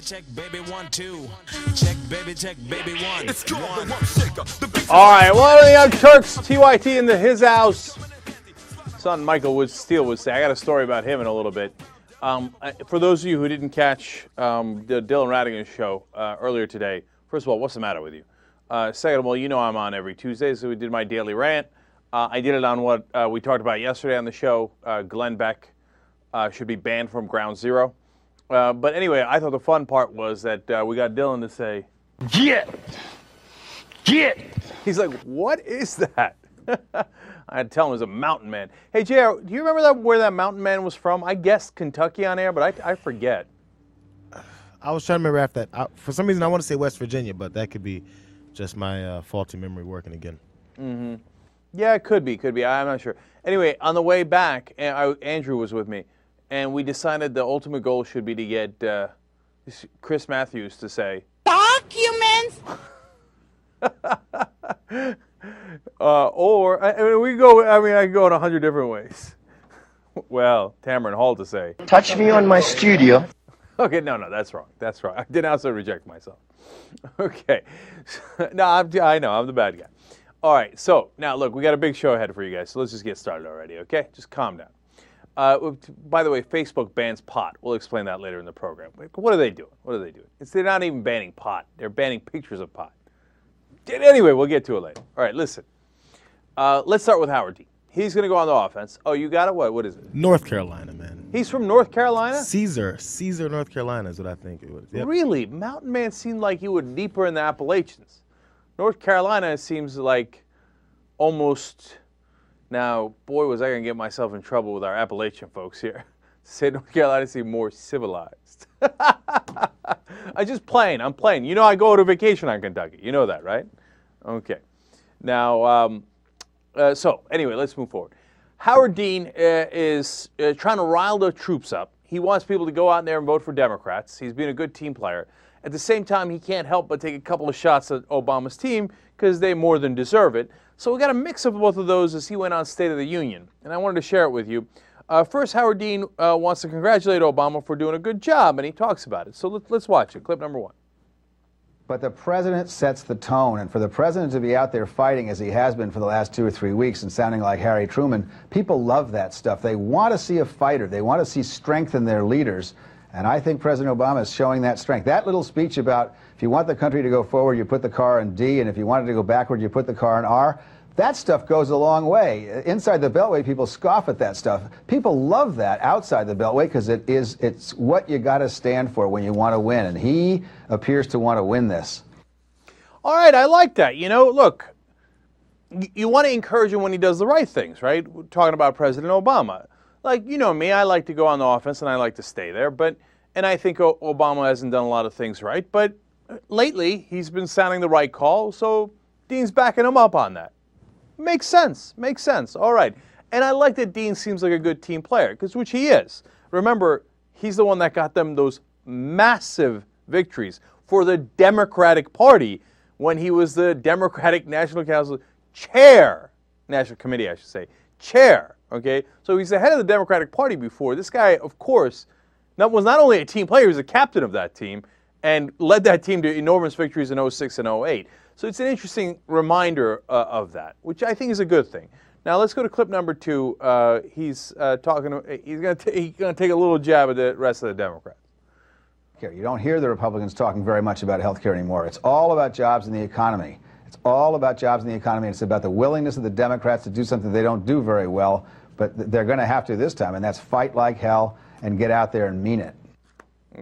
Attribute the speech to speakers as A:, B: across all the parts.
A: check, baby, 1, 2. Check, baby, 1. It's called the Rump Shaker.
B: All right, well, the Young Turks, TYT in his house. Son Michael Steele would say. I got a story about him in a little bit. For those of you who didn't catch the Dylan Radigan's show earlier today, first of all, what's the matter with you? Second of all, you know I'm on every Tuesday, so we did my daily rant. I did it on what we talked about yesterday on the show. Glenn Beck should be banned from Ground Zero. But anyway, I thought the fun part was that we got Dylan to say, "Get!" He's like, "What is that?" I had to tell him it was a mountain man. Hey, JR, do you remember where that mountain man was from? I guessed Kentucky on air, but I forget.
C: I was trying to remember after that. For some reason, I want to say West Virginia, but that could be just my faulty memory working again.
B: Mm-hmm. Yeah, it could be. I'm not sure. Anyway, on the way back, Andrew was with me, and we decided the ultimate goal should be to get Chris Matthews to say, "Documents!" Or, I can go in 100 different ways. Well, Tamron Hall to say,
D: "Touch me on my studio."
B: Okay, no, that's wrong. I did also reject myself. Okay. No, I know, I'm the bad guy. All right, so now look, we got a big show ahead for you guys, so let's just get started already, okay? Just calm down. By the way, Facebook bans pot. We'll explain that later in the program. What are they doing? They're not even banning pot. They're banning pictures of pot. Anyway, we'll get to it later. All right, listen. Let's start with Howard Dean. He's going to go on the offense. Oh, you got it? What is it?
C: North Carolina, man.
B: He's from North Carolina?
C: Caesar, North Carolina is what I think it was. Yep.
B: Really? Mountain Man seemed like he would deeper in the Appalachians. North Carolina seems like almost... Now, boy, was I going to get myself in trouble with our Appalachian folks here. Say North Carolina seemed more civilized. I'm playing. You know I go to vacation on Kentucky. You know that, right? Okay. Now, so anyway, let's move forward. Howard Dean is trying to rile the troops up. He wants people to go out there and vote for Democrats. He's been a good team player. At the same time, he can't help but take a couple of shots at Obama's team because they more than deserve it. So we got a mix of both of those as he went on State of the Union, and I wanted to share it with you. First, Howard Dean wants to congratulate Obama for doing a good job, and he talks about it. So let's watch it. Clip number 1.
E: But the president sets the tone, and for the president to be out there fighting as he has been for the last 2 or 3 weeks and sounding like Harry Truman, people love that stuff. They want to see a fighter. They want to see strength in their leaders, and I think President Obama is showing that strength. That little speech about if you want the country to go forward, you put the car in D, and if you want it to go backward, you put the car in R. That stuff goes a long way. Inside the Beltway, people scoff at that stuff. People love that outside the Beltway because it's what you got to stand for when you want to win, and he appears to want to win this.
B: All right, I like that. You know, look, you want to encourage him when he does the right things, right? We're talking about President Obama. Like, you know me, I like to go on the offense and I like to stay there, and I think Obama hasn't done a lot of things right, but lately he's been sounding the right call, so Dean's backing him up on that. Makes sense. All right. And I like that Dean seems like a good team player, which he is. Remember, he's the one that got them those massive victories for the Democratic Party when he was the Democratic National Council chair, National Committee, I should say, chair, okay? So he's the head of the Democratic Party before. This guy, of course, was not only a team player, he was a captain of that team and led that team to enormous victories in 06 and 08. So it's an interesting reminder of that, which I think is a good thing. Now let's go to clip number 2. He's going to take a little jab at the rest of the Democrats.
E: You don't hear the Republicans talking very much about health care anymore. It's all about jobs and the economy. It's all about jobs and the economy. It's about the willingness of the Democrats to do something they don't do very well, but they're going to have to this time, and that's fight like hell and get out there and mean it.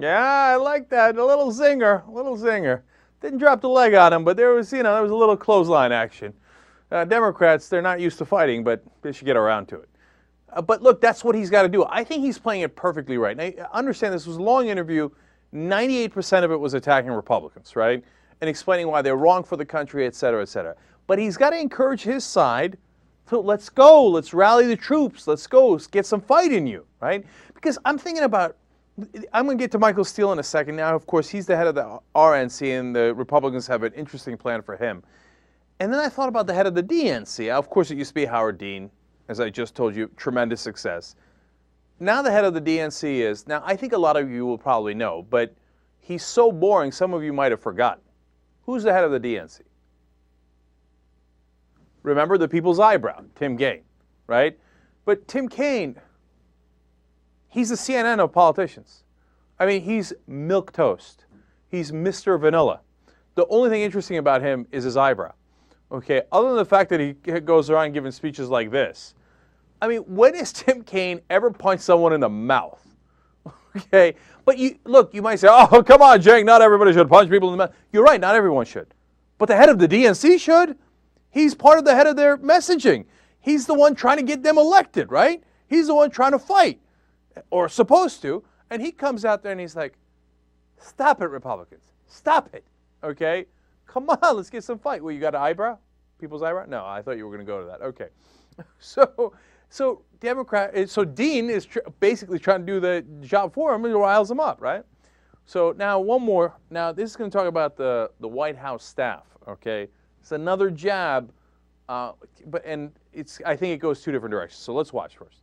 B: Yeah, I like that. A little zinger. Didn't drop the leg on him, but there was a little clothesline action. Democrats, they're not used to fighting, but they should get around to it. But look, that's what he's got to do. I think he's playing it perfectly right. Now, understand this was a long interview. 98% of it was attacking Republicans, right? And explaining why they're wrong for the country, et cetera, et cetera. But he's got to encourage his side to let's go, let's rally the troops, let's go, let's get some fight in you, right? Because I'm going to get to Michael Steele in a second. Now, of course, he's the head of the RNC, and the Republicans have an interesting plan for him. And then I thought about the head of the DNC. Of course, it used to be Howard Dean, as I just told you, tremendous success. Now the head of the DNC is, now I think a lot of you will probably know, but He's so boring, some of you might have forgotten. Who's the head of the DNC? Remember the people's eyebrow, Tim Kaine, right? But Tim Kaine, he's the CNN of politicians. I mean, he's milquetoast. He's Mr. Vanilla. The only thing interesting about him is his eyebrow. Okay, other than the fact that he goes around giving speeches like this. I mean, when has Tim Kaine ever punched someone in the mouth? Okay, but look, you might say, oh, come on, Jake, not everybody should punch people in the mouth. You're right, not everyone should. But the head of the DNC should. He's part of the head of their messaging. He's the one trying to get them elected, right? He's the one trying to fight, or supposed to. And he comes out there and he's like, stop it, Republicans. Stop it, okay? Come on, let's get some fight. Well, you got an eyebrow? People's eyebrow? No, I thought you were going to go to that. Okay. So Dean is basically trying to do the job for him and riles him up, right? So now one more. Now this is going to talk about the White House staff, okay? It's another jab, I think it goes two different directions. So let's watch first.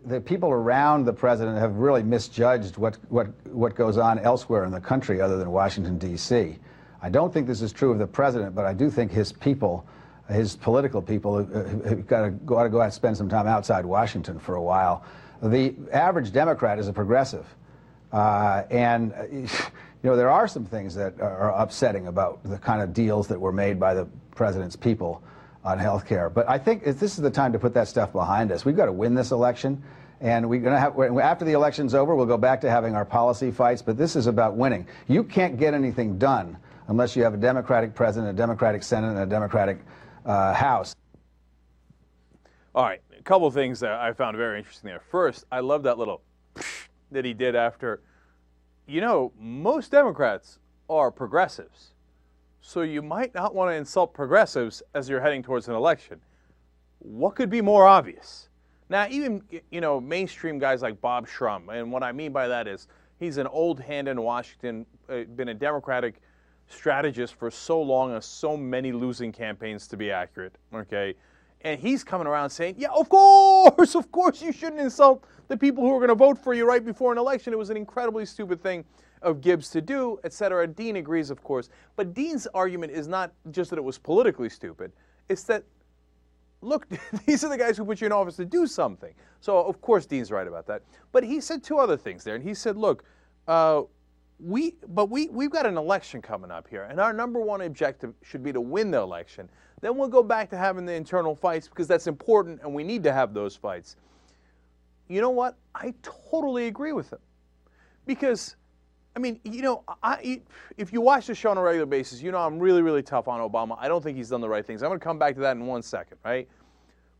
E: The people around the president have really misjudged what goes on elsewhere in the country other than Washington, D.C. I don't think this is true of the president, but I do think his people, his political people, have got to go out and spend some time outside Washington for a while. The average Democrat is a progressive. There are some things that are upsetting about the kind of deals that were made by the president's people on health care. But I think this is the time to put that stuff behind us. We've got to win this election, and we're going to have, after the election's over, we'll go back to having our policy fights, but this is about winning. You can't get anything done unless you have a Democratic president, a Democratic Senate, and a Democratic House.
B: All right, a couple of things that I found very interesting there. First, I love that little that he did after, most Democrats are progressives. So you might not want to insult progressives as you're heading towards an election. What could be more obvious? Now, even, mainstream guys like Bob Shrum, and what I mean by that is he's an old hand in Washington, been a Democratic strategist for so long on so many losing campaigns, to be accurate, okay? And he's coming around saying, yeah, of course you shouldn't insult the people who are going to vote for you right before an election. It was an incredibly stupid thing of Gibbs to do, etc. Dean agrees, of course. But Dean's argument is not just that it was politically stupid. It's that, look, these are the guys who put you in office to do something. So, of course, Dean's right about that. But he said two other things there. And he said, look, we've got an election coming up here, and our number one objective should be to win the election. Then we'll go back to having the internal fights because that's important, and we need to have those fights. You know what? I totally agree with him. Because, if you watch the show on a regular basis, I'm really, really tough on Obama. I don't think he's done the right things. I'm going to come back to that in 1 second, right?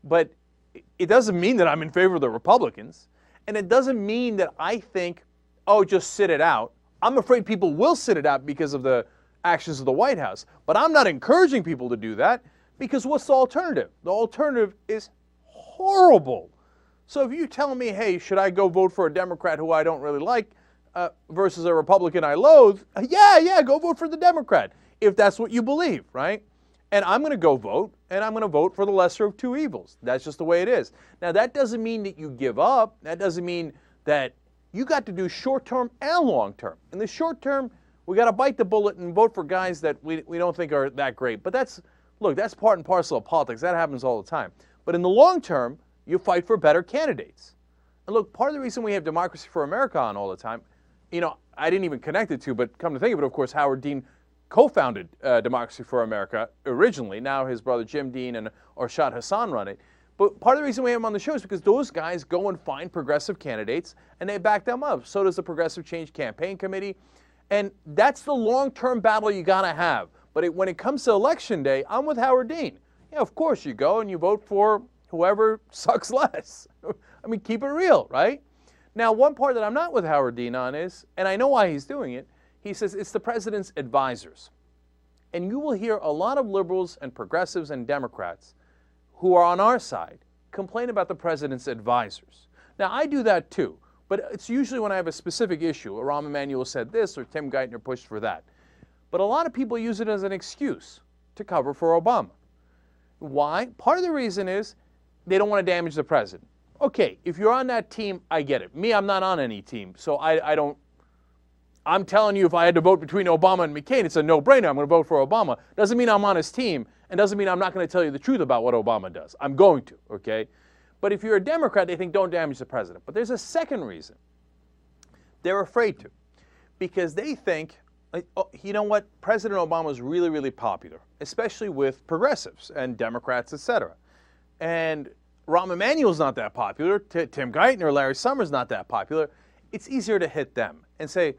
B: But it doesn't mean that I'm in favor of the Republicans, and it doesn't mean that I think, just sit it out. I'm afraid people will sit it out because of the actions of the White House. But I'm not encouraging people to do that because what's the alternative? The alternative is horrible. So if you're telling me, hey, should I go vote for a Democrat who I don't really like versus a Republican I loathe, yeah, go vote for the Democrat if that's what you believe, right? And I'm going to go vote, and I'm going to vote for the lesser of two evils. That's just the way it is. Now, that doesn't mean that you give up. That doesn't mean that you got to do short-term and long-term. In the short term, we got to bite the bullet and vote for guys that we don't think are that great. But that's part and parcel of politics. That happens all the time. But in the long term, you fight for better candidates. And look, part of the reason we have Democracy for America on all the time, I didn't even connect it to, but come to think of it, of course, Howard Dean co-founded Democracy for America originally. Now his brother Jim Dean and Arshad Hassan run it. But part of the reason we have them on the show is because those guys go and find progressive candidates and they back them up. So does the Progressive Change Campaign Committee. And that's the long-term battle you got to have. But when it comes to Election Day, I'm with Howard Dean. Yeah, of course you go and you vote for whoever sucks less. I mean, keep it real, right? Now, one part that I'm not with Howard Dean on is, and I know why he's doing it, he says it's the president's advisors. And you will hear a lot of liberals and progressives and Democrats who are on our side complain about the president's advisors. Now, I do that too, but it's usually when I have a specific issue. Rahm Emanuel said this or Tim Geithner pushed for that. But a lot of people use it as an excuse to cover for Obama. Why? Part of the reason is they don't want to damage the president. Okay, if you're on that team, I get it. Me, I'm not on any team, so I don't I'm telling you, if I had to vote between Obama and McCain, it's a no-brainer. I'm going to vote for Obama. Doesn't mean I'm on his team, and doesn't mean I'm not going to tell you the truth about what Obama does. I'm going to, okay? But if you're a Democrat, they think don't damage the president. But there's a second reason. They're afraid to, because they think, oh, you know what, President Obama is really, really popular, especially with progressives and Democrats, etc. And Rahm Emanuel's not that popular. Tim Geithner, Larry Summers not that popular. It's easier to hit them and say,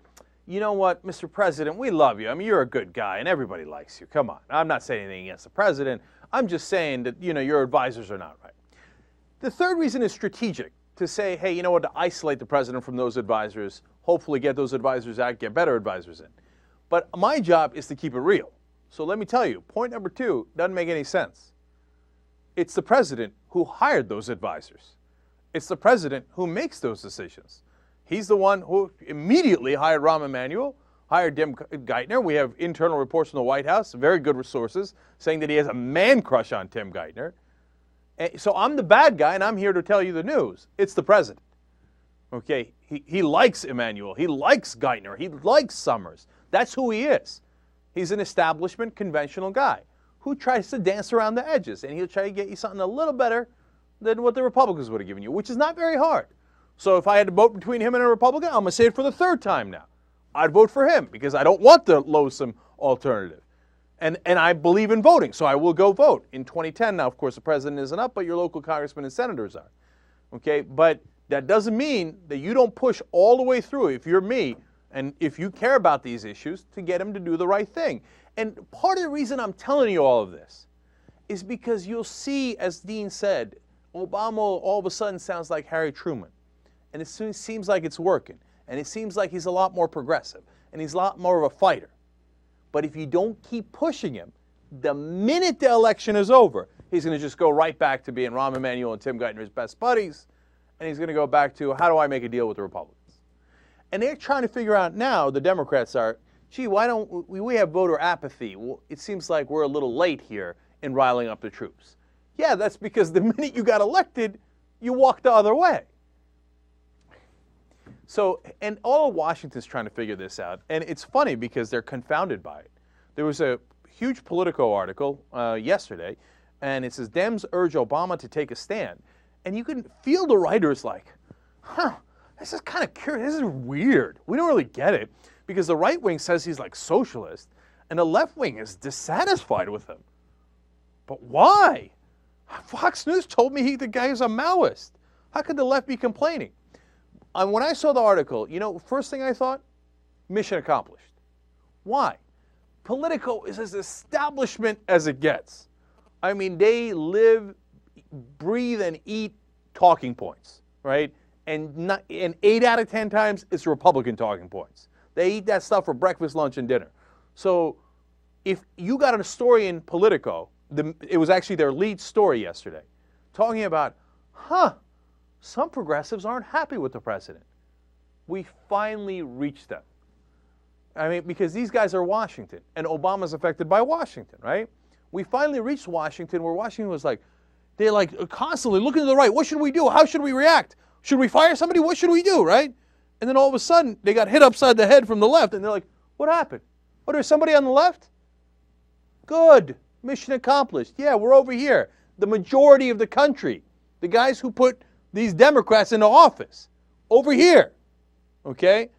B: you know what, Mr. President, we love you. I mean, you're a good guy and everybody likes you. Come on. I'm not saying anything against the president. I'm just saying that, you know, your advisors are not right. The third reason is strategic, to say, hey, you know what, to isolate the president from those advisors, hopefully get those advisors out, get better advisors in. But my job is to keep it real. So let me tell you, point number 2 doesn't make any sense. It's the president who hired those advisors. It's the president who makes those decisions. He's the one who immediately hired Rahm Emanuel, hired Tim Geithner. We have internal reports from the White House, very good resources, saying that he has a man crush on Tim Geithner. So I'm the bad guy, and I'm here to tell you the news. It's the president. Okay, he likes Emanuel. He likes Geithner. He likes Summers. That's who he is. He's an establishment, conventional guy who tries to dance around the edges, and he'll try to get you something a little better than what the Republicans would have given you, which is not very hard. So if I had to vote between him and a Republican, I'm going to say it for the 3rd time now. I'd vote for him because I don't want the loathsome alternative. And I believe in voting, so I will go vote. In 2010, now, of course, the president isn't up, but your local congressmen and senators are. Okay, but that doesn't mean that you don't push all the way through, if you're me, and if you care about these issues, to get him to do the right thing. And part of the reason I'm telling you all of this is because you'll see, as Dean said, Obama all of a sudden sounds like Harry Truman. And it seems like it's working. And it seems like he's a lot more progressive. And he's a lot more of a fighter. But if you don't keep pushing him, the minute the election is over, he's going to just go right back to being Rahm Emanuel and Tim Geithner's best buddies. And he's going to go back to, how do I make a deal with the Republicans? And they're trying to figure out now, the Democrats are, gee, why don't we have voter apathy? Well, it seems like we're a little late here in riling up the troops. Yeah, that's because the minute you got elected, you walked the other way. So, and all of Washington's trying to figure this out. And it's funny because they're confounded by it. There was a huge Politico article yesterday, and it says, Dems urge Obama to take a stand. And you can feel the writers like, this is kind of curious. This is weird. We don't really get it. Because the right wing says he's like socialist, and the left wing is dissatisfied with him. But why? Fox News told me the guy is a Maoist. How could the left be complaining? When I saw the article, you know, first thing I thought, mission accomplished. Why? Politico is as establishment as it gets. I mean, they live, breathe, and eat talking points, right? And 8 out of 10 times, it's Republican talking points. They eat that stuff for breakfast, lunch, and dinner. So if you got a story in Politico, it was actually their lead story yesterday, talking about, some progressives aren't happy with the president. We finally reached them. I mean, because these guys are Washington, and Obama's affected by Washington, right? We finally reached Washington, where Washington was like, they're like constantly looking to the right. What should we do? How should we react? Should we fire somebody? What should we do, right? And then all of a sudden, they got hit upside the head from the left, and they're like, what happened? Oh, there's somebody on the left? Good. Mission accomplished. Yeah, we're over here. The majority of the country, the guys who put these Democrats into office, over here. Okay?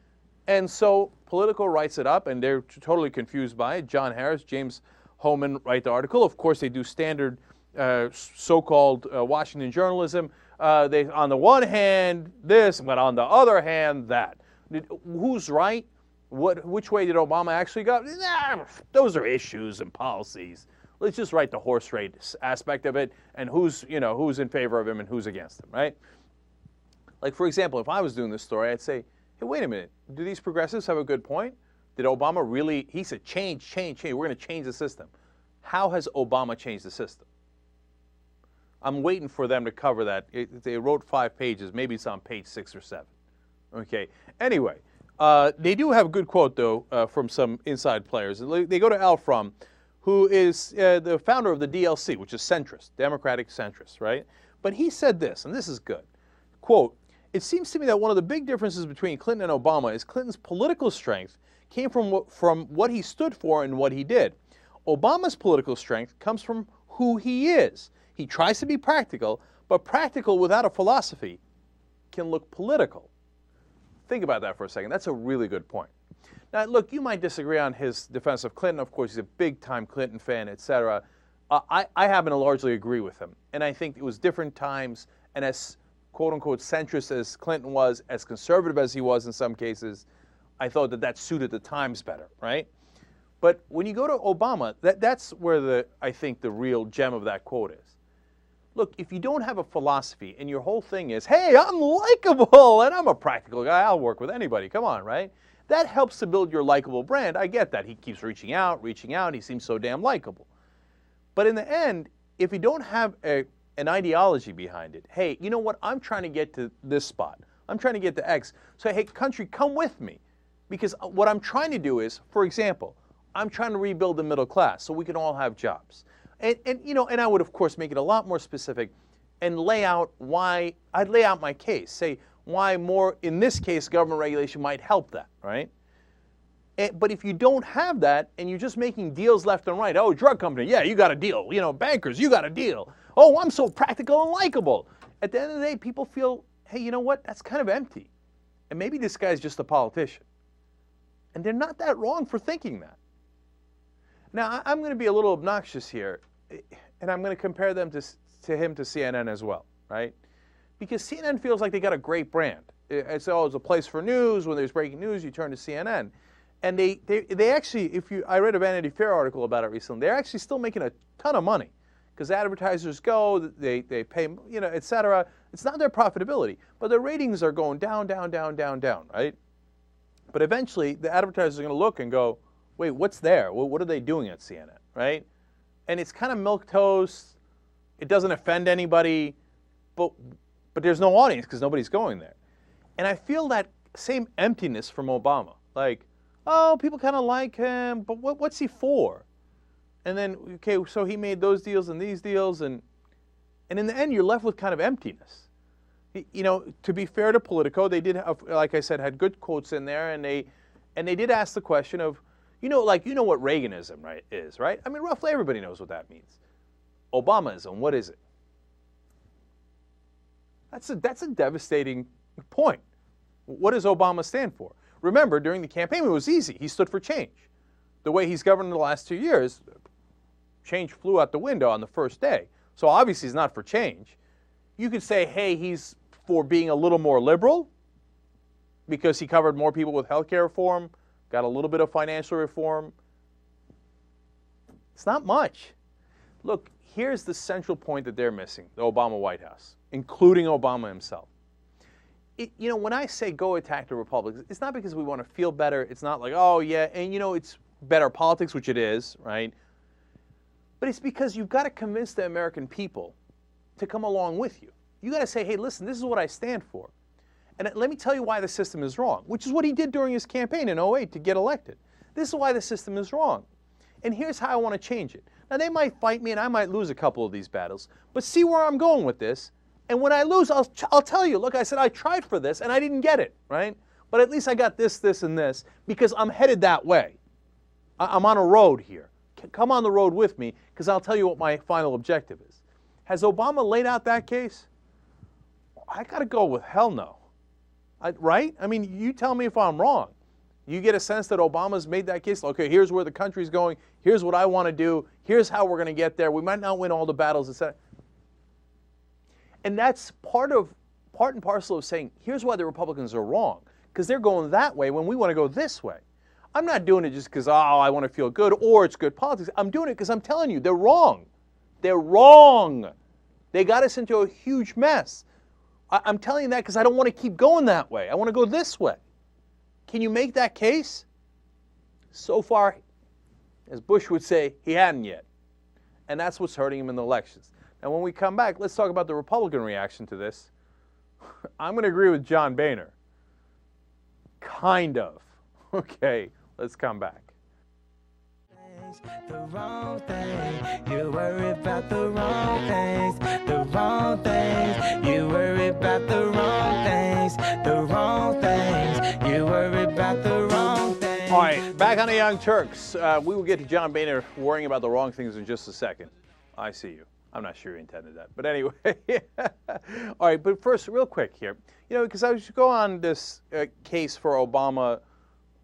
B: And so Politico writes it up, and they're totally confused by it. John Harris, James Hohmann write the article. Of course, they do standard so-called Washington journalism. They, on the one hand, this, but on the other hand, that. Who's right? Which way did Obama actually go? Those are issues and policies. Let's just write the horse race aspect of it, and who's in favor of him and who's against him, right? Like, for example, if I was doing this story, I'd say, hey, wait a minute. Do these progressives have a good point? Did Obama really, he said, change. We're going to change the system. How has Obama changed the system? I'm waiting for them to cover that. They wrote 5 pages. Maybe it's on page 6 or 7. Okay. Anyway, they do have a good quote, though, from some inside players. They go to Al Frum, who is the founder of the DLC, which is centrist, democratic centrist, right? But he said this, and this is good. Quote, It seems to me that one of the big differences between Clinton and Obama is Clinton's political strength came from what he stood for and what he did. Obama's political strength comes from who he is. He tries to be practical, but practical without a philosophy can look political. Think about that for a second. That's a really good point. Now, look, you might disagree on his defense of Clinton. Of course, he's a big-time Clinton fan, etc. I happen to largely agree with him. And I think it was different times, and as quote-unquote centrist as Clinton was, as conservative as he was in some cases, I thought that suited the times better, right? But when you go to Obama, that's where I think the real gem of that quote is. Look, if you don't have a philosophy and your whole thing is, hey, I'm likable and I'm a practical guy, I'll work with anybody, come on, right? That helps to build your likable brand. I get that. He keeps reaching out, he seems so damn likable. But in the end, if you don't have an ideology behind it, hey, you know what, I'm trying to get to this spot. I'm trying to get to X. So, hey, country, come with me. Because what I'm trying to do is, for example, I'm trying to rebuild the middle class so we can all have jobs. And I would, of course, make it a lot more specific and lay out why, I'd lay out my case, say why more, in this case, government regulation might help that, right? But if you don't have that and you're just making deals left and right, oh, drug company, yeah, you got a deal. Bankers, you got a deal. Oh, I'm so practical and likable. At the end of the day, people feel, hey, you know what? That's kind of empty. And maybe this guy's just a politician. And they're not that wrong for thinking that. Now, I'm going to be a little obnoxious here, and I'm going to compare them to him to CNN as well, right? Because CNN feels like they got a great brand. It's always a place for news. When there's breaking news, you turn to CNN. And they actually, I read a Vanity Fair article about it recently, they're actually still making a ton of money because advertisers go, they pay, et cetera. It's not their profitability, but their ratings are going down, right? But eventually, the advertisers are going to look and go, wait, what's there? What are they doing at CNN, right? And it's kind of milquetoast. It doesn't offend anybody, but there's no audience because nobody's going there. And I feel that same emptiness from Obama. Like, oh, people kind of like him, but what's he for? And then, okay, so he made those deals and these deals, and in the end, you're left with kind of emptiness. To be fair to Politico, they did have, like I said, had good quotes in there, and they did ask the question of, what Reaganism is, right? I mean, roughly everybody knows what that means. Obamaism, what is it? That's a devastating point. What does Obama stand for? Remember, during the campaign, it was easy. He stood for change. The way he's governed the last 2 years, change flew out the window on the first day. So obviously he's not for change. You could say, hey, he's for being a little more liberal because he covered more people with health care reform, got a little bit of financial reform. It's not much. Look, here's the central point that they're missing, the Obama White House, including Obama himself. When I say go attack the Republicans, it's not because we want to feel better. It's not like, oh, yeah, and it's better politics, which it is, right? But it's because you've got to convince the American people to come along with you. You got to say, hey, listen, this is what I stand for. And let me tell you why the system is wrong, which is what he did during his campaign in 2008 to get elected. This is why the system is wrong. And here's how I want to change it. Now, they might fight me, and I might lose a couple of these battles, but see where I'm going with this. And when I lose, I'll tell you, look, I said I tried for this, and I didn't get it, right? But at least I got this, this, and this, because I'm headed that way. I'm on a road here. Come on the road with me, because I'll tell you what my final objective is. Has Obama laid out that case? I got to go with hell no. Right? I mean, you tell me if I'm wrong. You get a sense that Obama's made that case. Okay, here's where the country's going. Here's what I want to do. Here's how we're going to get there. We might not win all the battles, etc. And that's part and parcel of saying, here's why the Republicans are wrong. Because they're going that way when we want to go this way. I'm not doing it just because, I want to feel good or it's good politics. I'm doing it because I'm telling you, they're wrong. They're wrong. They got us into a huge mess. I'm telling you that because I don't want to keep going that way. I want to go this way. Can you make that case? So far, as Bush would say, he hadn't yet. And that's what's hurting him in the elections. Now, when we come back, let's talk about the Republican reaction to this. I'm going to agree with John Boehner. Kind of. Okay, let's come back.
F: The wrong thing, you worry about the wrong things. The wrong things, you worry about the wrong things. The wrong things, you worry about the wrong things.
B: All right, back on the Young Turks. We will get to John Boehner worrying about the wrong things in just a second. I see you. I'm not sure you intended that. But anyway. All right, but first, real quick here. You know, because I was going on this case for Obama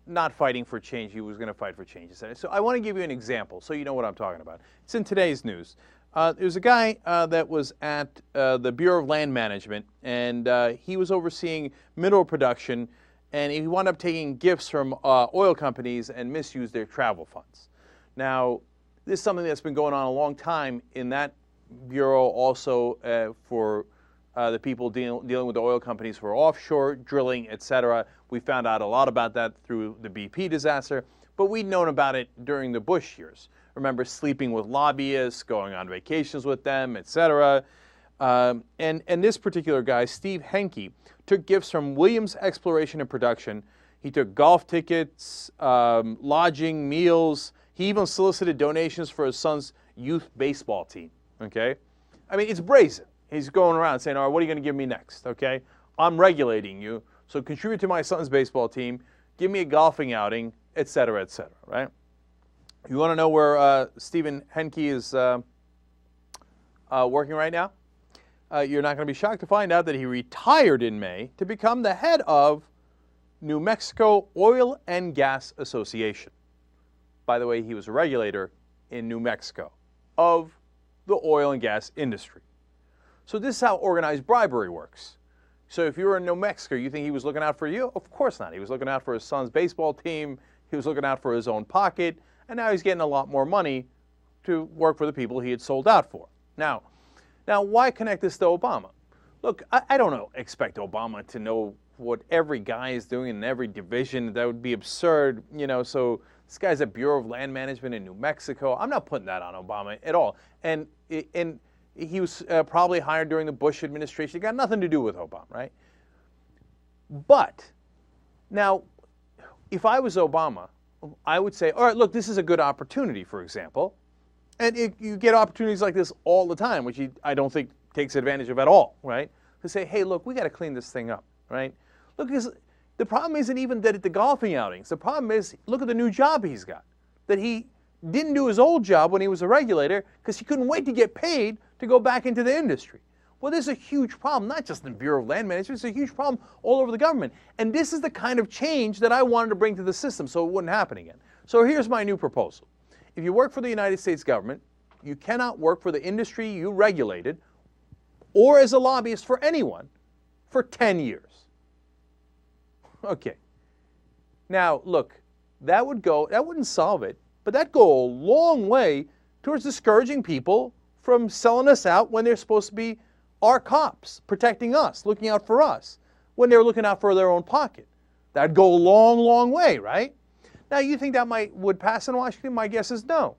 B: not fighting for change. He was going to fight for change. So I want to give you an example so you know what I'm talking about. It's in today's news. There's a guy that was at the Bureau of Land Management, and he was overseeing mineral production, and he wound up taking gifts from oil companies and misused their travel funds. Now, this is something that's been going on a long time in that bureau, also for the people dealing with the oil companies for offshore drilling, etc. We found out a lot about that through the BP disaster, but we'd known about it during the Bush years. Remember sleeping with lobbyists, going on vacations with them, etc. And this particular guy, Steve Henke, took gifts from Williams Exploration and Production. He took golf tickets, lodging, meals. He even solicited donations for his son's youth baseball team. Okay? I mean, it's brazen. He's going around saying, all right, what are you going to give me next? Okay? I'm regulating you, so contribute to my son's baseball team, give me a golfing outing, etc., right? You want to know where Stephen Henke is working right now? You're not going to be shocked to find out that he retired in May to become the head of New Mexico Oil and Gas Association. By the way, he was a regulator in New Mexico of the oil and gas industry. So this is how organized bribery works. So if you were in New Mexico, you think he was looking out for you? Of course not. He was looking out for his son's baseball team. He was looking out for his own pocket. And now he's getting a lot more money to work for the people he had sold out for. Now why connect this to Obama? Look, I don't expect Obama to know what every guy is doing in every division. That would be absurd, you know. So this guy's at Bureau of Land Management in New Mexico. I'm not putting that on Obama at all. And he was probably hired during the Bush administration. It got nothing to do with Obama, right? But now, if I was Obama, I would say, all right, look, this is a good opportunity, for example. And you get opportunities like this all the time, which I don't think takes advantage of at all, right? To say, hey, look, we got to clean this thing up, right? Look, the problem isn't even that at the golfing outings. The problem is, look at the new job he's got. That he didn't do his old job when he was a regulator because he couldn't wait to get paid to go back into the industry. Well, there's a huge problem, not just in the Bureau of Land Management, it's a huge problem all over the government. And this is the kind of change that I wanted to bring to the system so it wouldn't happen again. So here's my new proposal. If you work for the United States government, you cannot work for the industry you regulated or as a lobbyist for anyone for 10 years. Okay. Now, look, that wouldn't solve it, but that'd go a long way towards discouraging people from selling us out when they're supposed to be our cops, protecting us, looking out for us, when they're looking out for their own pocket. That'd go a long, long way, right? Now, you think that would pass in Washington? My guess is no,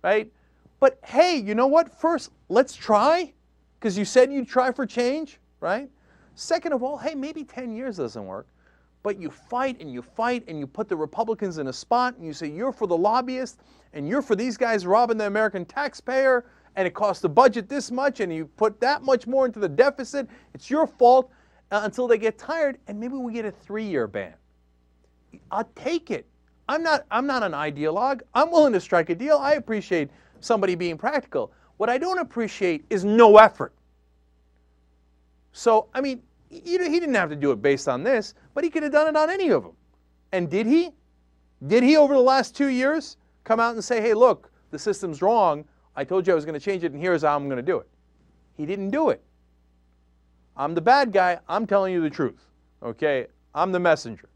B: right? But hey, you know what? First, let's try, because you said you'd try for change, right? Second of all, hey, maybe 10 years doesn't work, but you fight and you fight and you put the Republicans in a spot and you say you're for the lobbyists and you're for these guys robbing the American taxpayer and it costs the budget this much and you put that much more into the deficit. It's your fault until they get tired and maybe we get a 3-year ban. I'll take it. I'm not an ideologue. I'm willing to strike a deal. I appreciate somebody being practical. What I don't appreciate is no effort. So, I mean, he didn't have to do it based on this, but he could have done it on any of them. And did he? Did he, over the last 2 years, come out and say, hey, look, the system's wrong. I told you I was going to change it, and here's how I'm going to do it. He didn't do it. I'm the bad guy. I'm telling you the truth. Okay? I'm the messenger.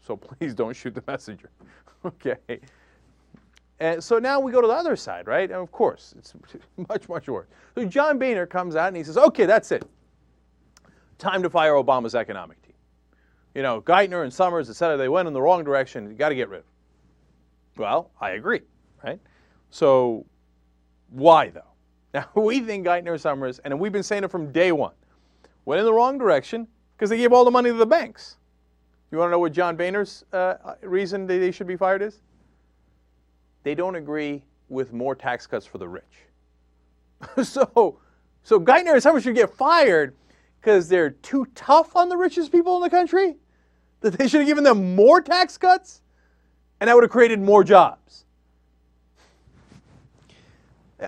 B: So please don't shoot the messenger. Okay? And so now we go to the other side, right? And of course, it's much, much worse. So John Boehner comes out and he says, okay, that's it. Time to fire Obama's economic team. You know, Geithner and Summers, et cetera, they went in the wrong direction. You got to get rid of them. Well, I agree, right? So why, though? Now, we think Geithner and Summers, and we've been saying it from day one, went in the wrong direction because they gave all the money to the banks. You want to know what John Boehner's reason they should be fired is? they don't agree with more tax cuts for the rich. So Geithner and Summers should get fired because they're too tough on the richest people in the country? That they should have given them more tax cuts? And that would have created more jobs.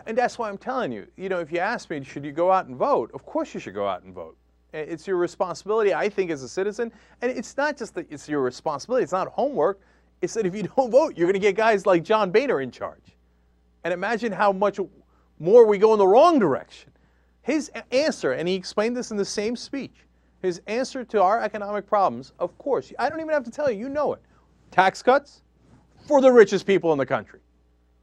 B: And that's why I'm telling you, if you ask me, should you go out and vote? Of course you should go out and vote. It's your responsibility, I think, as a citizen. And it's not just that it's your responsibility. It's not homework. It's that if you don't vote, you're going to get guys like John Boehner in charge. And imagine how much more we go in the wrong direction. His answer, and he explained this in the same speech, his answer to our economic problems, of course, I don't even have to tell you, you know it. Tax cuts for the richest people in the country.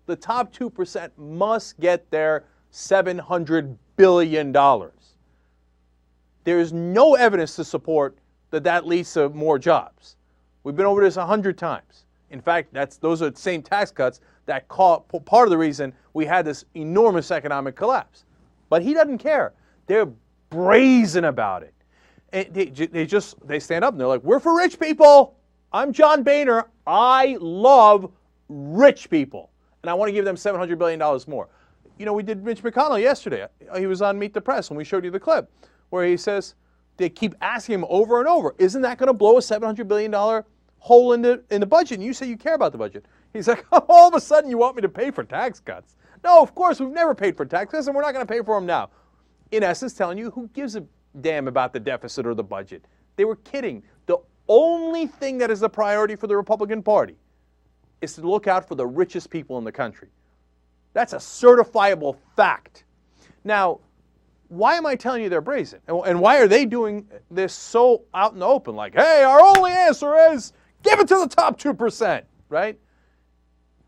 B: The top 2% must get their $700 billion. There is no evidence to support that leads to more jobs. We've been over this 100 times. In fact, those are the same tax cuts that part of the reason we had this enormous economic collapse. But he doesn't care. They're brazen about it. And they stand up and they're like, we're for rich people. I'm John Boehner. I love rich people. And I want to give them $700 billion more. We did Mitch McConnell yesterday. He was on Meet the Press and we showed you the clip where he says, they keep asking him over and over, isn't that going to blow a $700 billion hole in the budget? And you say you care about the budget. He's like, all of a sudden you want me to pay for tax cuts? No, of course, we've never paid for tax cuts and we're not going to pay for them now. In essence, telling you who gives a damn about the deficit or the budget. They were kidding. The only thing that is a priority for the Republican Party is to look out for the richest people in the country. That's a certifiable fact. Now, why am I telling you they're brazen? And why are they doing this so out in the open? Like, hey, our only answer is give it to the top 2%, right?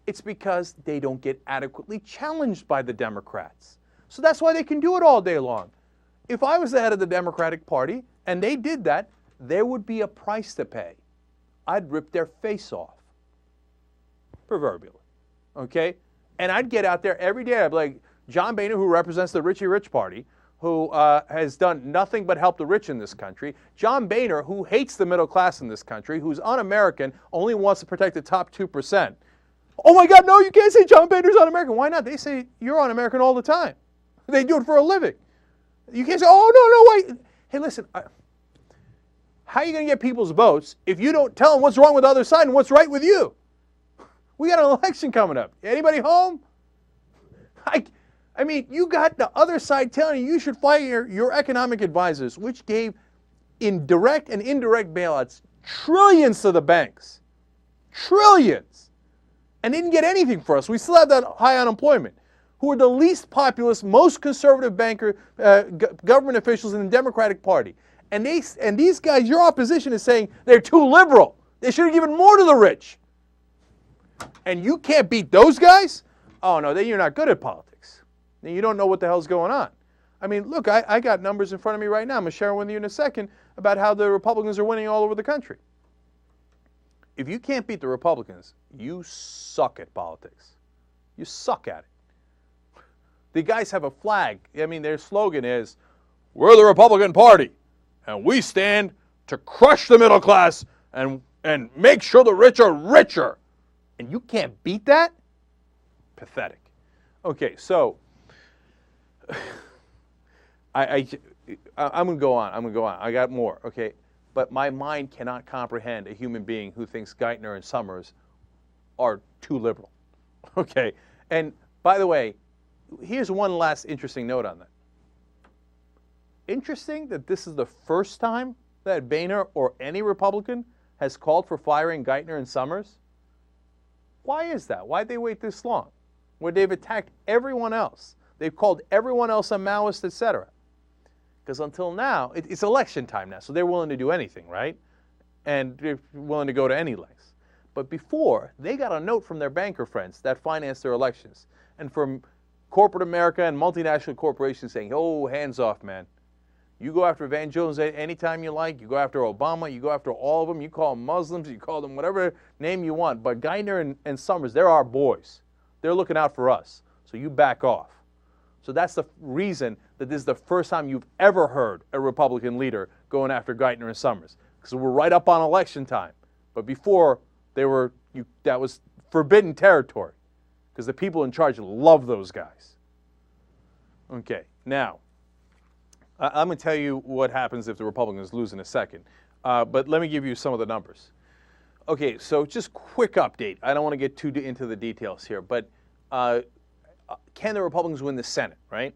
B: It's because they don't get adequately challenged by the Democrats. So that's why they can do it all day long. If I was the head of the Democratic Party and they did that, there would be a price to pay. I'd rip their face off, proverbially, okay? And I'd get out there every day. I'd be like, John Boehner, who represents the Richie Rich Party, who has done nothing but help the rich in this country. John Boehner, who hates the middle class in this country, who's un-American, only wants to protect the top 2%. Oh my God, no, you can't say John Boehner's un-American. Why not? They say you're un-American all the time. They do it for a living. You can't say, oh, no, wait. Hey, listen, how are you going to get people's votes if you don't tell them what's wrong with the other side and what's right with you? We got an election coming up. Anybody home? I mean, you got the other side telling you should fire your economic advisors, which gave in direct and indirect bailouts trillions to the banks. Trillions. And didn't get anything for us. We still have that high unemployment. Who are the least populous, most conservative government officials in the Democratic Party. And these guys, your opposition is saying they're too liberal. They should have given more to the rich. And you can't beat those guys? Oh, no, then you're not good at politics. Then you don't know what the hell's going on. I mean, look, I got numbers in front of me right now. I'm going to share them with you in a second about how the Republicans are winning all over the country. If you can't beat the Republicans, you suck at politics. You suck at it. The guys have a flag. I mean, their slogan is, we're the Republican Party, and we stand to crush the middle class and make sure the rich are richer. And you can't beat that? Pathetic. Okay, so I'm going to go on. I got more, okay? But my mind cannot comprehend a human being who thinks Geithner and Summers are too liberal, okay? And by the way, here's one last interesting note on that. Interesting that this is the first time that Boehner or any Republican has called for firing Geithner and Summers. Why is that? Why'd they wait this long? Where they've attacked everyone else. They've called everyone else a Maoist, etc. Because until now, it's election time now, so they're willing to do anything, right? And they're willing to go to any lengths. But before, they got a note from their banker friends that finance their elections, and from corporate America and multinational corporations saying, oh, hands off, man. You go after Van Jones anytime you like. You go after Obama. You go after all of them. You call them Muslims. You call them whatever name you want. But Geithner and Summers, they're our boys. They're looking out for us. So you back off. So that's the reason that this is the first time you've ever heard a Republican leader going after Geithner and Summers. Because we're right up on election time. But before, that was forbidden territory. because the people in charge love those guys. Okay, now, I'm going to tell you what happens if the Republicans lose in a second, but let me give you some of the numbers. Okay, so just quick update. I don't want to get too into the details here, but can the Republicans win the Senate, right?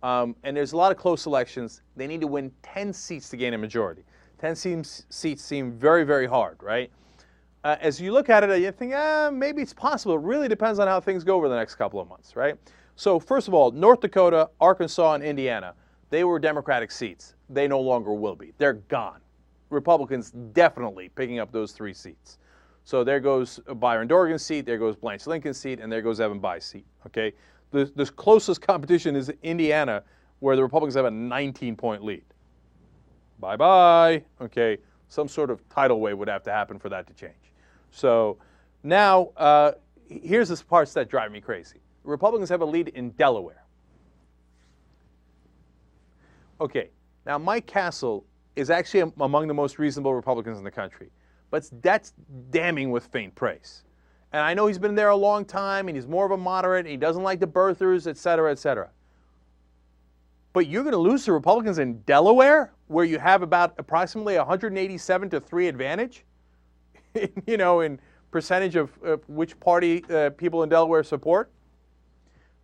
B: And there's a lot of close elections. They need to win 10 seats to gain a majority. 10 seats seem very, very hard, right? As you look at it, you think, maybe it's possible. It really depends on how things go over the next couple of months, right? So first of all, North Dakota, Arkansas, and Indiana, they were Democratic seats. They no longer will be. They're gone. Republicans definitely picking up those 3 seats. So there goes Byron Dorgan's seat, there goes Blanche Lincoln's seat, and there goes Evan Bayh's seat, okay? The closest competition is Indiana, where the Republicans have a 19-point lead. Bye-bye, okay? Some sort of tidal wave would have to happen for that to change. So now, here's the parts that drive me crazy. Republicans have a lead in Delaware. Okay, now Mike Castle is actually among the most reasonable Republicans in the country, but that's damning with faint praise. And I know he's been there a long time, and he's more of a moderate, and he doesn't like the birthers, et cetera, et cetera. But you're going to lose to Republicans in Delaware, where you have about approximately 187 to 3 advantage, you know, in percentage of which party people in Delaware support.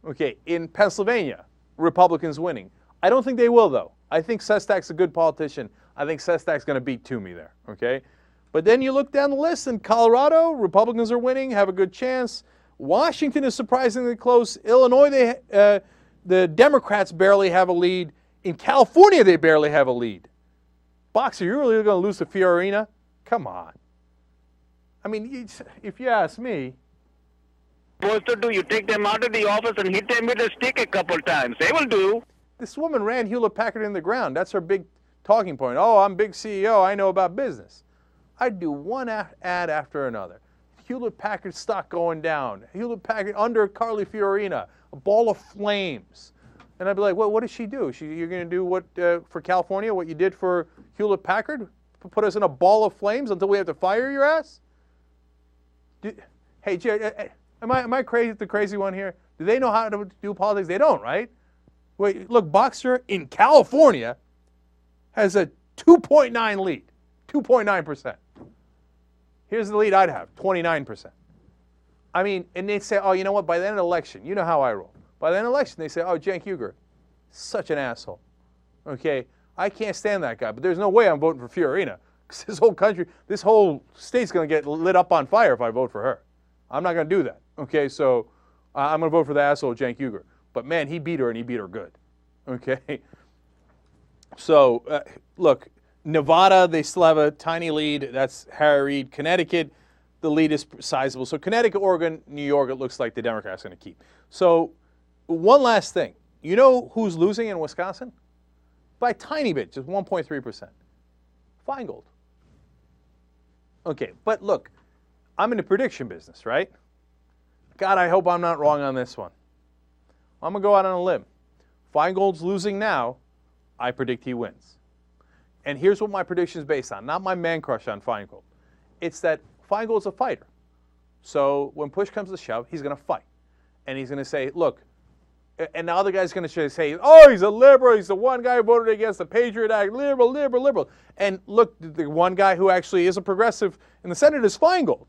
B: Okay, in Pennsylvania, Republicans winning. I don't think they will, though. I think Sestak's a good politician. I think Sestak's going to beat Toomey there, okay? But then you look down the list, in Colorado, Republicans are winning, have a good chance. Washington is surprisingly close. Illinois, the Democrats barely have a lead. In California, they barely have a lead. Boxer, you're really going to lose to Fiorina? Come on. I mean, if you ask me.
G: Supposed to do, you take them out of the office and hit them with a stick a couple times. They will do.
B: This woman ran Hewlett-Packard in the ground. That's her big talking point. Oh, I'm big CEO. I know about business. I'd do one ad after another. Hewlett-Packard stock going down. Hewlett-Packard under Carly Fiorina, a ball of flames. And I'd be like, well, what does she do? You're going to do what for California, what you did for Hewlett-Packard? Put us in a ball of flames until we have to fire your ass? Hey, Jay, am I crazy? The crazy one here? Do they know how to do politics? They don't, right? Wait, look, Boxer in California has a 2.9 lead, 2.9%. Here's the lead I'd have, 29%. I mean, and they say, oh, you know what, by the end of the election, you know how I roll. By the end of the election, they say, oh, Cenk Uygur, such an asshole. Okay, I can't stand that guy, but there's no way I'm voting for Fiorina, because this whole country, this whole state's going to get lit up on fire if I vote for her. I'm not going to do that. Okay, so I'm going to vote for the asshole Cenk Uygur. But man, he beat her, and he beat her good. Okay? So, look, Nevada, they still have a tiny lead. That's Harry Reid. Connecticut, the lead is sizable. So Connecticut, Oregon, New York, it looks like the Democrats are going to keep. So one last thing. You know who's losing in Wisconsin? By a tiny bit, just 1.3%. Feingold. Okay, but look, I'm in the prediction business, right? God, I hope I'm not wrong on this one. I'm going to go out on a limb. Feingold's losing now. I predict he wins. And here's what my prediction is based on. Not my man crush on Feingold. It's that Feingold's a fighter. So when push comes to shove, he's going to fight. And he's going to say, look, and the other guy's going to say, oh, he's a liberal. He's the one guy who voted against the Patriot Act. Liberal, liberal, liberal. And look, the one guy who actually is a progressive in the Senate is Feingold.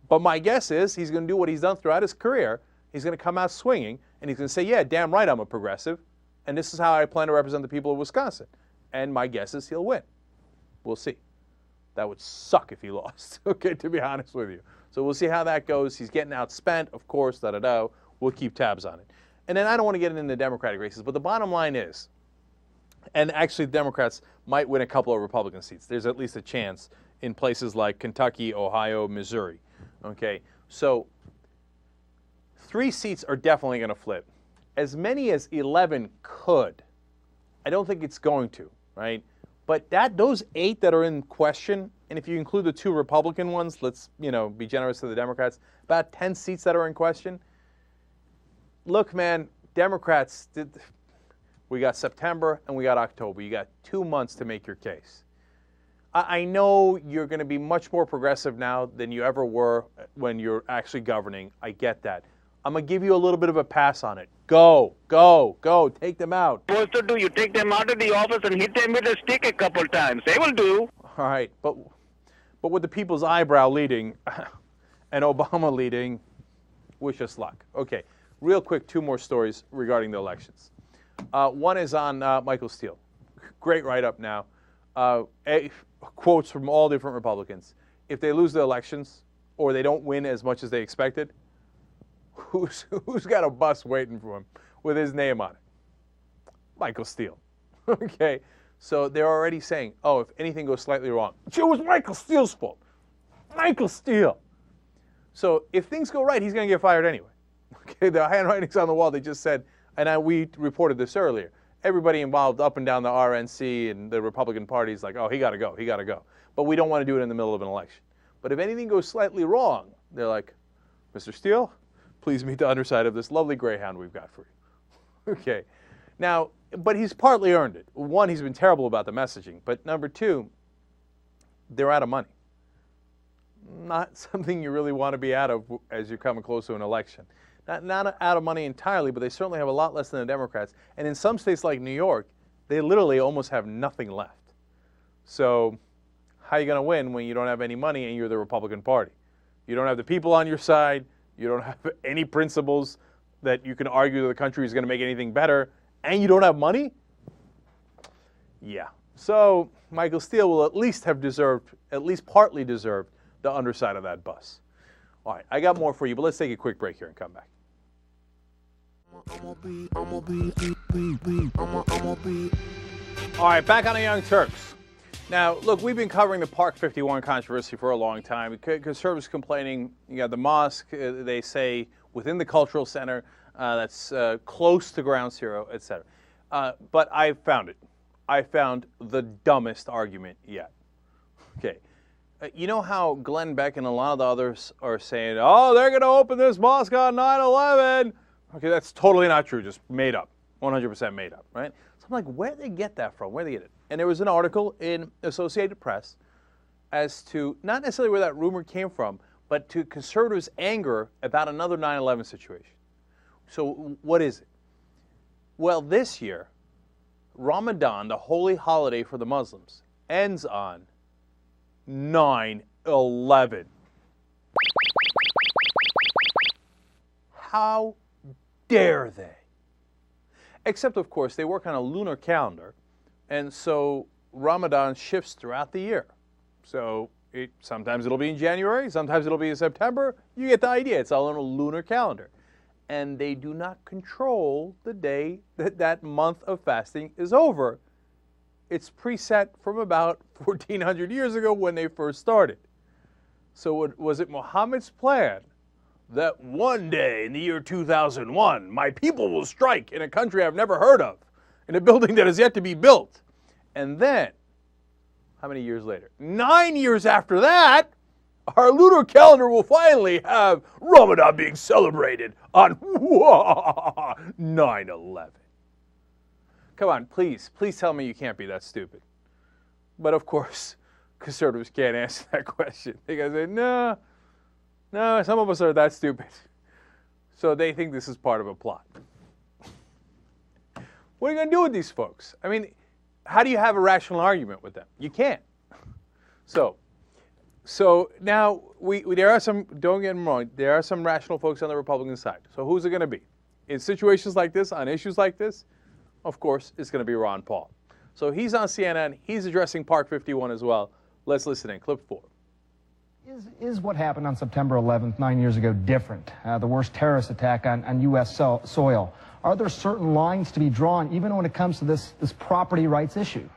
B: But my guess is he's going to do what he's done throughout his career. He's going to come out swinging, and he's going to say, yeah, damn right I'm a progressive, and this is how I plan to represent the people of Wisconsin. And my guess is he'll win. We'll see. That would suck if he lost, okay, to be honest with you. So we'll see how that goes. He's getting outspent, of course, da-da-da. We'll keep tabs on it. And then I don't want to get into the Democratic races, but the bottom line is, and actually the Democrats might win a couple of Republican seats. There's at least a chance in places like Kentucky, Ohio, Missouri, okay? So 3 seats are definitely going to flip. As many as 11 could. I don't think it's going to, right? But those 8 that are in question, and if you include the 2 Republican ones, let's be generous to the Democrats, about 10 seats that are in question. Look, man, Democrats, we got September and we got October. You got 2 months to make your case. I know you're going to be much more progressive now than you ever were when you're actually governing. I get that. I'm going to give you a little bit of a pass on it. Go, go, go. Take them out.
G: Supposed to do, you take them out of the office and hit them with a stick a couple times. They will do.
B: All right, but with the people's eyebrow leading and Obama leading, wish us luck. Okay, real quick, 2 more stories regarding the elections. One is on Michael Steele. Great write-up now. Quotes from all different Republicans. If they lose the elections or they don't win as much as they expected, who's got a bus waiting for him with his name on it? Michael Steele. Okay, so they're already saying, oh, if anything goes slightly wrong, it was Michael Steele's fault. Michael Steele. So if things go right, he's going to get fired anyway. Okay, the handwriting's on the wall. They just said, and we reported this earlier, everybody involved up and down the RNC and the Republican Party is like, oh, he got to go, he got to go. But we don't want to do it in the middle of an election. But if anything goes slightly wrong, they're like, Mr. Steele, please meet the underside of this lovely Greyhound we've got for you. Okay. Now, but he's partly earned it. One, he's been terrible about the messaging. But number 2, they're out of money. Not something you really want to be out of as you're coming close to an election. Not out of money entirely, but they certainly have a lot less than the Democrats. And in some states like New York, they literally almost have nothing left. So how are you going to win when you don't have any money and you're the Republican Party? You don't have the people on your side. You don't have any principles that you can argue that the country is going to make anything better, and you don't have money? Yeah. So Michael Steele will at least have deserved, at least partly deserved, the underside of that bus. All right, I got more for you, but let's take a quick break here and come back. All right, back on the Young Turks. Now, look, we've been covering the Park 51 controversy for a long time. Conservatives complaining, you got the mosque, they say, within the cultural center, that's close to ground zero, etc. But I found it. I found the dumbest argument yet. Okay. You know how Glenn Beck and a lot of the others are saying, oh, they're going to open this mosque on 9/11. Okay, that's totally not true, just made up, 100% made up, right? So I'm like, where did they get that from? Where did they get it? And there was an article in Associated Press as to not necessarily where that rumor came from, but to conservatives' anger about another 9/11 situation. So what is it? Well, this year, Ramadan, the holy holiday for the Muslims, ends on 9/11. How dare they? Except, of course, they work on a lunar calendar, and so Ramadan shifts throughout the year. So sometimes it'll be in January, sometimes it'll be in September. You get the idea. It's all on a lunar calendar. And they do not control the day that that month of fasting is over. It's preset from about 1,400 years ago when they first started. So was it Muhammad's plan that one day in the year 2001, my people will strike in a country I've never heard of, in a building that is yet to be built? And then, how many years later? 9 years after that, our lunar calendar will finally have Ramadan being celebrated on 9/11. Come on, please tell me you can't be that stupid. But of course, conservatives can't answer that question. They gotta say, no, some of us are that stupid. So they think this is part of a plot. What are you gonna do with these folks? I mean, how do you have a rational argument with them? You can't. So now there are some, don't get me wrong, there are some rational folks on the Republican side. So who's it going to be? In situations like this, on issues like this, of course, it's going to be Ron Paul. So he's on CNN. He's addressing Park 51 as well. Let's listen in. Clip 4.
H: Is what happened on September 11th, 9 years ago, different? The worst terrorist attack on U.S. soil. Are there certain lines to be drawn, even when it comes to this property rights issue?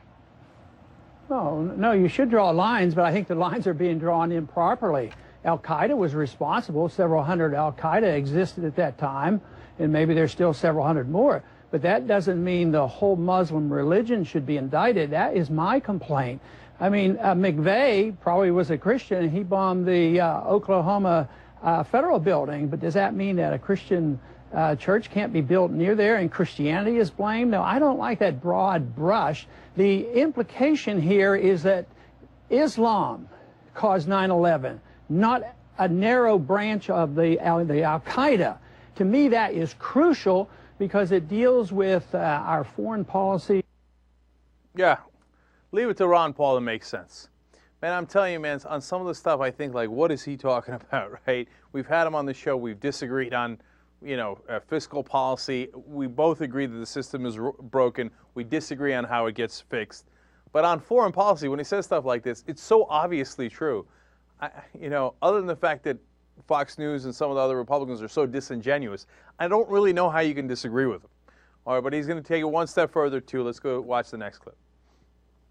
I: No, you should draw lines, but I think the lines are being drawn improperly. Al-Qaeda was responsible. Several hundred Al-Qaeda existed at that time, and maybe there's still several hundred more. But that doesn't mean the whole Muslim religion should be indicted. That is my complaint. I mean, McVeigh probably was a Christian, and he bombed the Oklahoma federal building. But does that mean that a Christian church can't be built near there and Christianity is blamed? No, I don't like that broad brush. The implication here is that Islam caused 9/11, not a narrow branch of the Al-Qaeda. To me, that is crucial because it deals with our foreign policy.
B: Yeah, leave it to Ron Paul to make sense. Man, I'm telling you, man, on some of the stuff, I think, like, what is he talking about, right? We've had him on the show. We've disagreed on, fiscal policy. We both agree that the system is broken. We disagree on how it gets fixed. But on foreign policy, when he says stuff like this, it's so obviously true. Other than the fact that Fox News and some of the other Republicans are so disingenuous, I don't really know how you can disagree with him. All right, but he's going to take it one step further, too. Let's go watch the next clip.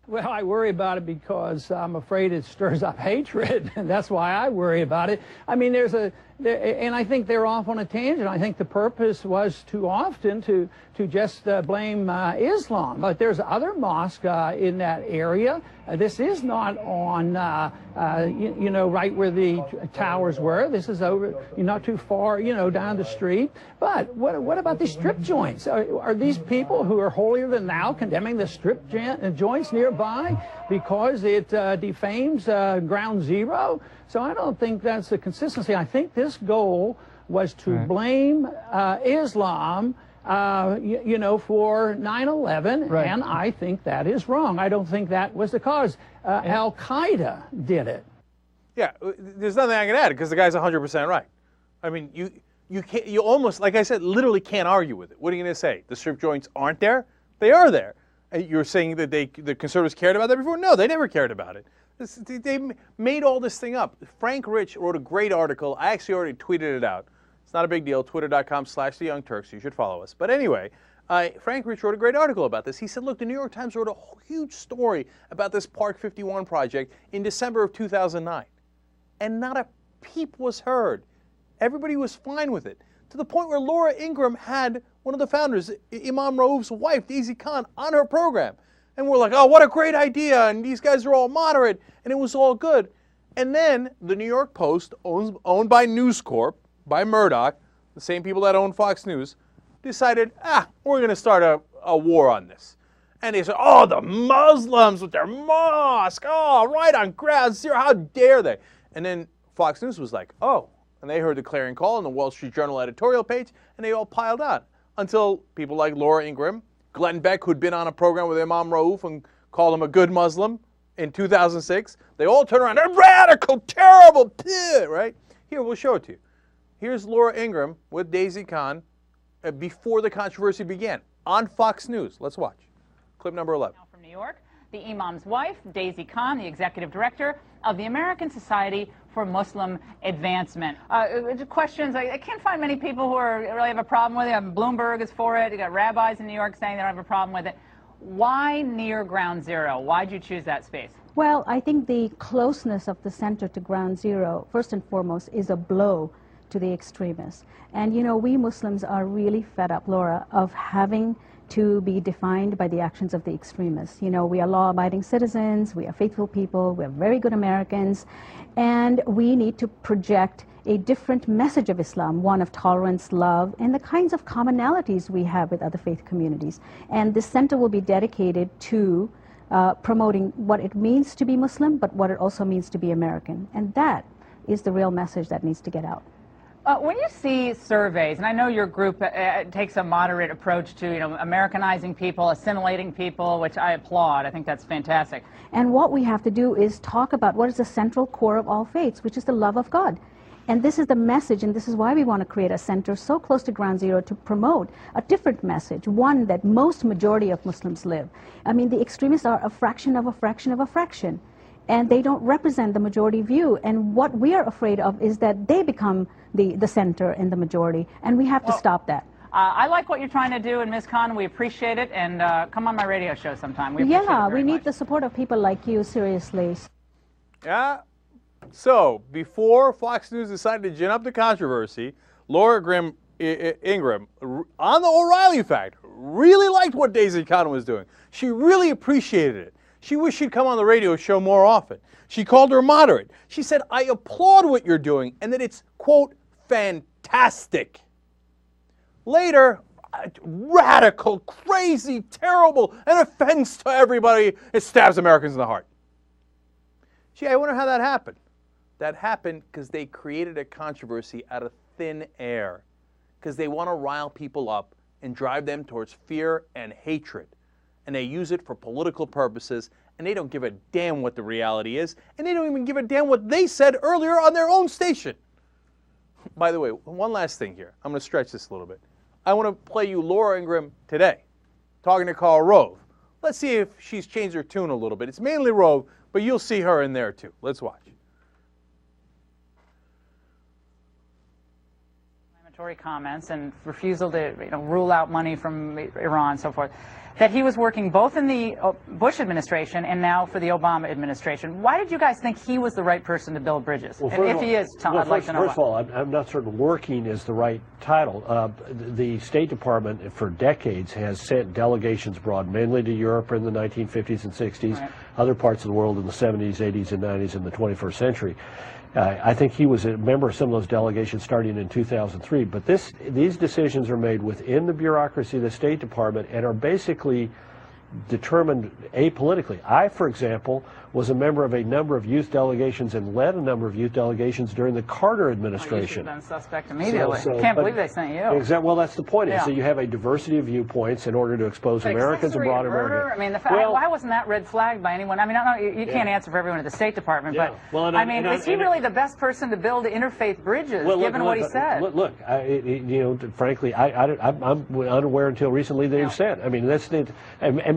I: Well, I worry about it because I'm afraid it stirs up hatred, and that's why I worry about it. I mean, and I think they're off on a tangent. I think the purpose was too often to just blame Islam, but there's other mosques in that area. This is not on, right where the towers were. This is over, not too far, down the street. But what about these strip joints? Are these people who are holier than thou condemning the strip joints nearby because it defames Ground Zero? So I don't think that's the consistency. I think this goal was to blame Islam for 9/11, and I think that is wrong. I don't think that was the cause. Al-Qaeda did it.
B: Yeah, there's nothing I can add because the guy's 100% right. I mean, you almost, like I said, literally can't argue with it. What are you going to say? The strip joints aren't there? They are there. And you're saying that the conservatives cared about that before? No, they never cared about it. They made all this thing up. Frank Rich wrote a great article. I actually already tweeted it out. It's not a big deal. Twitter.com/The Young Turks. You should follow us. But anyway, Frank Rich wrote a great article about this. He said, look, the New York Times wrote a huge story about this Park 51 project in December of 2009. And not a peep was heard. Everybody was fine with it. To the point where Laura Ingraham had one of the founders, Imam Rauf's wife, Daisy Khan, on her program. And we're like, oh, what a great idea. And these guys are all moderate. And it was all good. And then the New York Post, owned by News Corp, by Murdoch, the same people that own Fox News, decided, we're going to start a war on this. And they said, oh, the Muslims with their mosque. Oh, right on Ground Zero. How dare they? And then Fox News was like, oh. And they heard the clarion call on the Wall Street Journal editorial page, and they all piled on. Until people like Laura Ingraham, Glenn Beck, who'd been on a program with Imam Rauf and called him a good Muslim in 2006, they all turned around, they're radical, terrible, right? Here, we'll show it to you. Here's Laura Ingraham with Daisy Khan before the controversy began on Fox News. Let's watch. Clip number 11.
J: Now from New York, the Imam's wife, Daisy Khan, the executive director of the American Society for Muslim Advancement. Questions, I can't find many people who really have a problem with it. Bloomberg is for it. You got rabbis in New York saying they don't have a problem with it. Why near Ground Zero? Why'd you choose that space?
K: Well, I think the closeness of the center to Ground Zero, first and foremost, is a blow to the extremists. And, we Muslims are really fed up, Laura, of having to be defined by the actions of the extremists. We are law-abiding citizens, we are faithful people, we are very good Americans, and we need to project a different message of Islam, one of tolerance, love, and the kinds of commonalities we have with other faith communities. And this center will be dedicated to promoting what it means to be Muslim, but what it also means to be American. And that is the real message that needs to get out.
J: When you see surveys, and I know your group takes a moderate approach to, Americanizing people, assimilating people, which I applaud. I think that's fantastic.
K: And what we have to do is talk about what is the central core of all faiths, which is the love of God. And this is the message, and this is why we want to create a center so close to Ground Zero to promote a different message, one that most majority of Muslims live. I mean, the extremists are a fraction of a fraction of a fraction. And they don't represent the majority view. And what we are afraid of is that they become the center and the majority, and we have to stop that.
J: I like what you're trying to do, and Ms. Khan, we appreciate it, and come on my radio show sometime. We appreciate it very
K: we need
J: much.
K: the support of people like you, seriously.
B: Yeah. So, before Fox News decided to gin up the controversy, Laura Ingraham, on the O'Reilly Factor, really liked what Daisy Khan was doing. She really appreciated it. She wished she'd come on the radio show more often. She called her moderate. She said, I applaud what you're doing, and that it's, quote, fantastic. Later, radical, crazy, terrible, an offense to everybody. It stabs Americans in the heart. Gee, I wonder how that happened. That happened because they created a controversy out of thin air. because they want to rile people up and drive them towards fear and hatred. And they use it for political purposes, and they don't give a damn what the reality is, and they don't even give a damn what they said earlier on their own station. By the way, one last thing here. I'm going to stretch this a little bit. I want to play you Laura Ingraham today, talking to Karl Rove. Let's see if she's changed her tune a little bit. It's mainly Rove, but you'll see her in there too. Let's watch.
J: Inflammatory comments and refusal to rule out money from Iran and so forth, that he was working both in the Bush administration and now for the Obama administration. Why did you guys think he was the right person to build bridges?
L: Well,
J: and if he is, I'd like to know.
L: First of all, I'm not certain working is the right title. The State Department for decades has sent delegations abroad, mainly to Europe in the 1950s and 60s, right. Other parts of the world in the 70s, 80s, and 90s in the 21st century. I think he was a member of some of those delegations starting in 2003. But these decisions are made within the bureaucracy of the State Department and are basically determined apolitically. I, for example, was a member of a number of youth delegations and led a number of youth delegations during the Carter administration.
J: You should have been suspect immediately. Can't believe they sent you.
L: Exactly. Well, that's the point. Is that you have a diversity of viewpoints in order to expose Americans abroad.
J: America. I mean, why wasn't that red flagged by anyone? I mean, I don't know, you can't answer for everyone at the State Department, but I mean, is he really the best person to build interfaith bridges, given what he said?
L: Look, frankly, I'm unaware until recently that he said. I mean,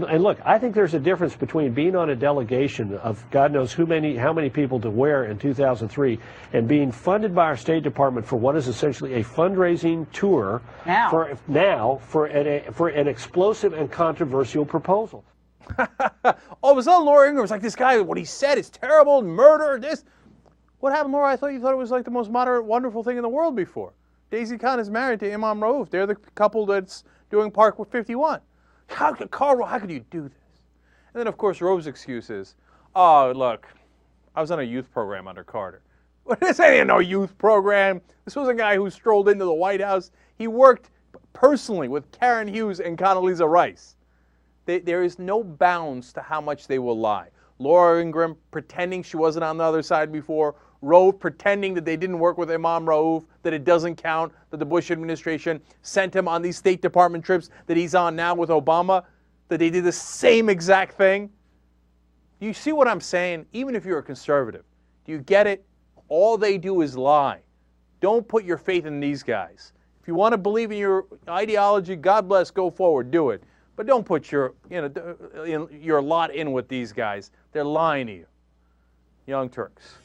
L: and look, I think there's a difference between being on a delegation of God knows how many people to where in 2003 and being funded by our State Department for what is essentially a fundraising tour for an explosive and controversial proposal.
B: All of a sudden, Laura Ingraham was like, this guy, what he said is terrible, murder, this. What happened, Laura? I thought you thought it was like the most moderate, wonderful thing in the world before. Daisy Khan is married to Imam Rauf. They're the couple that's doing Park 51. Karl, how could you do this? And then, of course, Rove's excuse is, oh, look, I was on a youth program under Carter. This ain't no youth program. This was a guy who strolled into the White House. He worked personally with Karen Hughes and Condoleezza Rice. There is no bounds to how much they will lie. Laura Ingraham pretending she wasn't on the other side before. Rove pretending that they didn't work with Imam Rauf, that it doesn't count, that the Bush administration sent him on these State Department trips that he's on now with Obama, that they did the same exact thing. Do you see what I'm saying? Even if you're a conservative, do you get it? All they do is lie. Don't put your faith in these guys. If you want to believe in your ideology, God bless, go forward, do it. But don't put your lot in with these guys. They're lying to you. Young Turks.